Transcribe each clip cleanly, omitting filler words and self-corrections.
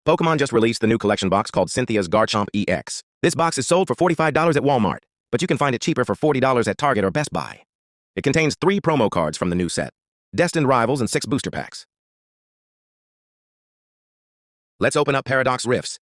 Pokemon just released the new collection box called Cynthia's Garchomp EX. This box is sold for $45 at Walmart, but you can find it cheaper for $40 at Target or Best Buy. It contains 3 promo cards from the new set, Destined Rivals, and 6 booster packs. Let's open up Paradox Rifts.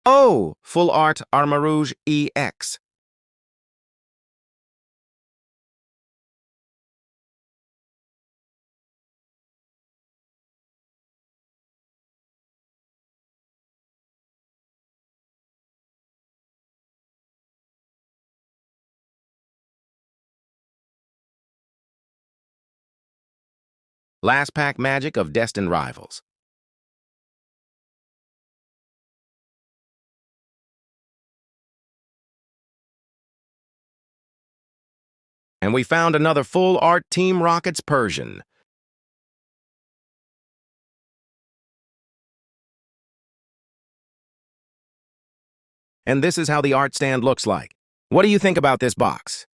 Oh, Full Art Armarouge EX. Last pack magic of Destined Rivals. And we found another Full Art Team Rockets Persian. And this is how the art stand looks like. What do you think about this box?